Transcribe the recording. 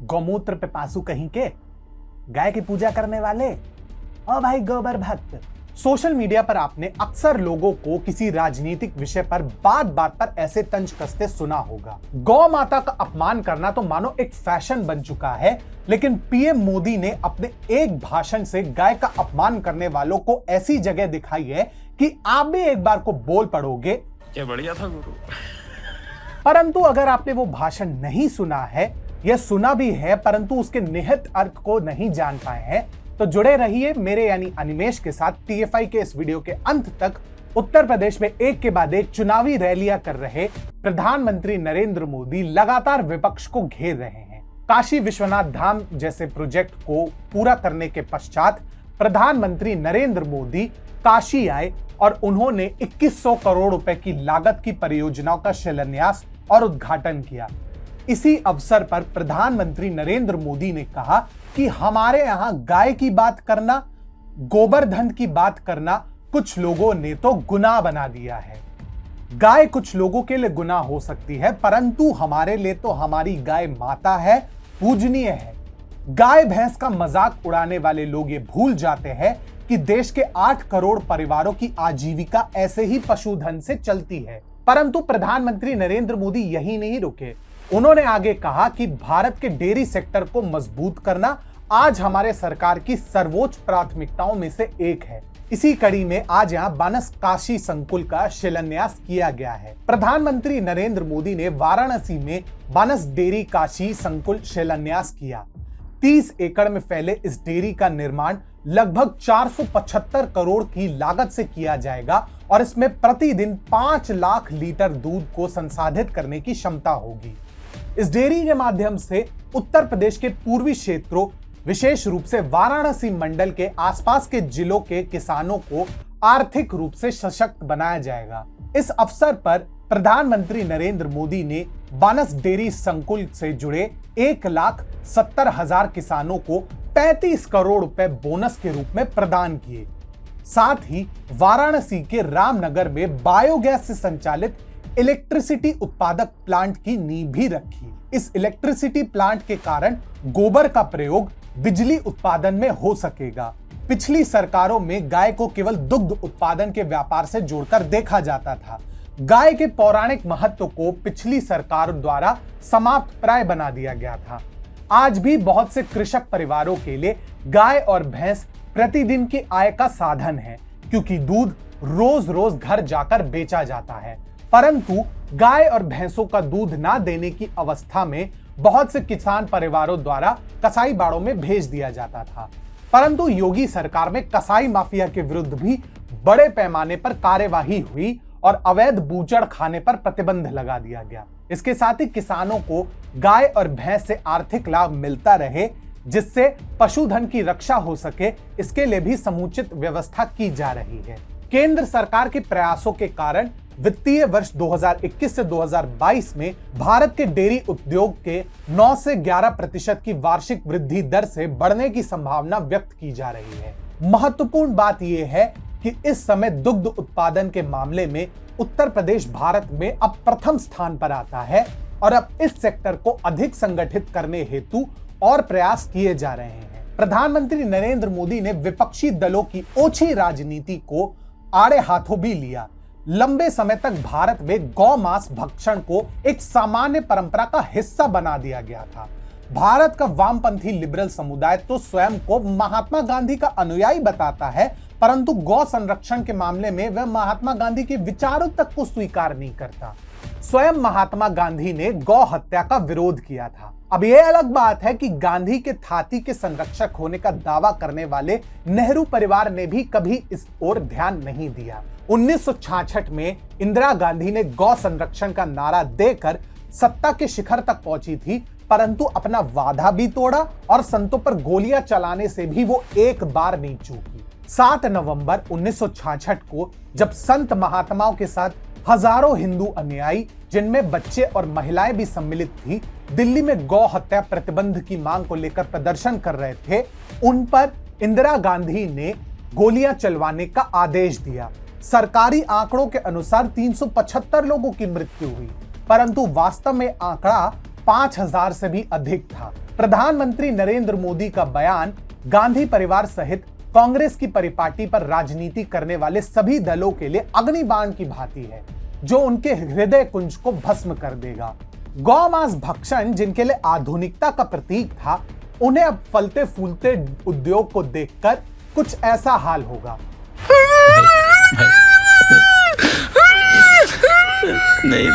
गौमूत्र पे पासु कहीं के, गाय की पूजा करने वाले, ओ भाई गोबर भक्त। सोशल मीडिया पर आपने अक्सर लोगों को किसी राजनीतिक विषय पर बात बात पर ऐसे तंज कसते सुना होगा। गौ माता का अपमान करना तो मानो एक फैशन बन चुका है, लेकिन पीएम मोदी ने अपने एक भाषण से गाय का अपमान करने वालों को ऐसी जगह दिखाई है कि आप भी एक बार को बोल पड़ोगे, क्या बढ़िया था गुरु। परंतु अगर आपने वो भाषण नहीं सुना है या सुना भी है परंतु उसके निहित अर्थ को नहीं जान पाए हैं, तो जुड़े रहिए मेरे यानी अनिमेश के साथ टीएफआई के इस वीडियो के अंत तक। उत्तर प्रदेश में एक के बाद एक चुनावी रैलियां कर रहे प्रधानमंत्री नरेंद्र मोदी लगातार विपक्ष को घेर रहे हैं। काशी विश्वनाथ धाम जैसे प्रोजेक्ट को पूरा करने के पश्चात प्रधानमंत्री नरेंद्र मोदी काशी आए और उन्होंने 2100 करोड़ रुपए की लागत की परियोजनाओं का शिलान्यास और उद्घाटन किया। इसी अवसर पर प्रधानमंत्री नरेंद्र मोदी ने कहा कि हमारे यहां गाय की बात करना, गोवर्धन की बात करना कुछ लोगों ने तो गुनाह बना दिया है। गाय कुछ लोगों के लिए गुनाह हो सकती है, परंतु हमारे लिए तो हमारी गाय माता है, पूजनीय है। गाय भैंस का मजाक उड़ाने वाले लोग ये भूल जाते हैं कि देश के 8 करोड़ परिवारों की आजीविका ऐसे ही पशुधन से चलती है। परंतु प्रधानमंत्री नरेंद्र मोदी यही नहीं रुके। उन्होंने आगे कहा कि भारत के डेयरी सेक्टर को मजबूत करना आज हमारे सरकार की सर्वोच्च प्राथमिकताओं में से एक है। इसी कड़ी में आज यहां बानस काशी संकुल का शिलान्यास किया गया है। प्रधानमंत्री नरेंद्र मोदी ने वाराणसी में बानस डेयरी काशी संकुल शिलान्यास किया। 30 एकड़ में फैले इस डेयरी का निर्माण लगभग 475 करोड़ की लागत से किया जाएगा और इसमें प्रतिदिन 5 लाख लीटर दूध को संसाधित करने की क्षमता होगी। इस डेयरी के माध्यम से उत्तर प्रदेश के पूर्वी क्षेत्रों, विशेष रूप से वाराणसी मंडल के आसपास के जिलों के किसानों को आर्थिक रूप से सशक्त बनाया जाएगा। इस अवसर पर प्रधानमंत्री नरेंद्र मोदी ने बानस डेयरी संकुल से जुड़े 1,70,000 किसानों को 35 करोड़ रुपए बोनस के रूप में प्रदान किए। साथ ही वाराणसी के रामनगर में बायोगैस से संचालित इलेक्ट्रिसिटी उत्पादक प्लांट की नींव भी रखी। इस इलेक्ट्रिसिटी प्लांट के कारण गोबर का प्रयोग बिजली उत्पादन में हो सकेगा। पिछली सरकारों में गाय को केवल दुग्ध उत्पादन के व्यापार से जोड़कर देखा जाता था। गाय के पौराणिक महत्व को पिछली सरकार द्वारा समाप्त प्राय बना दिया गया था। आज भी बहुत से कृषक परिवारों के लिए गाय और भैंस प्रतिदिन की आय का साधन है, क्योंकि दूध रोज रोज घर जाकर बेचा जाता है। परंतु गाय और भैंसों का दूध ना देने की अवस्था में बहुत से किसान परिवारों द्वारा कसाई बाड़ों में भेज दिया जाता था। परंतु योगी सरकार में कसाई माफिया के विरुद्ध भी बड़े पैमाने पर कार्यवाही हुई और अवैध बूचड़ खाने पर प्रतिबंध लगा दिया गया। इसके साथ ही किसानों को गाय और भैंस से आर्थिक लाभ मिलता रहे, जिससे पशुधन की रक्षा हो सके, इसके लिए भी समुचित व्यवस्था की जा रही है। केंद्र सरकार के प्रयासों के कारण वित्तीय वर्ष 2021 से 2022 में भारत के डेयरी उद्योग के 9 से 11% की वार्षिक वृद्धि दर से बढ़ने की संभावना व्यक्त की जा रही है। महत्वपूर्ण बात यह है कि इस समय दुग्ध उत्पादन के मामले में उत्तर प्रदेश भारत में अब प्रथम स्थान पर आता है और अब इस सेक्टर को अधिक संगठित करने हेतु और प्रयास किए जा रहे हैं। प्रधानमंत्री नरेंद्र मोदी ने विपक्षी दलों की ओछी राजनीति को आड़े हाथों भी लिया। लंबे समय तक भारत में गौ मांस भक्षण को एक सामान्य परंपरा का हिस्सा बना दिया गया था। भारत का वामपंथी लिबरल समुदाय तो स्वयं को महात्मा गांधी का अनुयायी बताता है, परंतु गौ संरक्षण के मामले में वह महात्मा गांधी के विचारों तक को स्वीकार नहीं करता। स्वयं महात्मा गांधी ने गौ हत्या का विरोध किया था। अब यह अलग बात है कि गांधी के थाती के संरक्षक होने का दावा करने वाले नेहरू परिवार ने भी कभी इस ओर ध्यान नहीं दिया। 1966 में इंदिरा गांधी ने गौ संरक्षण का नारा देकर सत्ता के शिखर तक पहुंची थी, परंतु अपना वादा भी तोड़ा और संतों पर गोलियां चलाने से भी वो एक बार नहीं चूकी। 7 नवंबर 1966 को जब संत महात्माओं के साथ हजारों हिंदू अनुयायी, जिनमें बच्चे और महिलाएं भी सम्मिलित थी, दिल्ली में गौ हत्या प्रतिबंध की मांग को लेकर प्रदर्शन कर रहे थे, उन पर इंदिरा गांधी ने गोलियां चलवाने का आदेश दिया। सरकारी आंकड़ों के अनुसार 375 लोगों की मृत्यु हुई, परंतु वास्तव में आंकड़ा 5000 से भी अधिक था, प्रधानमंत्री नरेंद्र मोदी का बयान गांधी परिवार सहित कांग्रेस की परिपाटी पर राजनीति करने वाले सभी दलों के लिए अग्निबाण की भांति है, जो उनके हृदय कुंज को भस्म कर देगा। गौमांस भक्षण जिनके लिए आधुनिकता का प्रतीक था, उन्हें अब फलते फूलते उद्योग को देखकर कुछ ऐसा हाल होगा। नहीं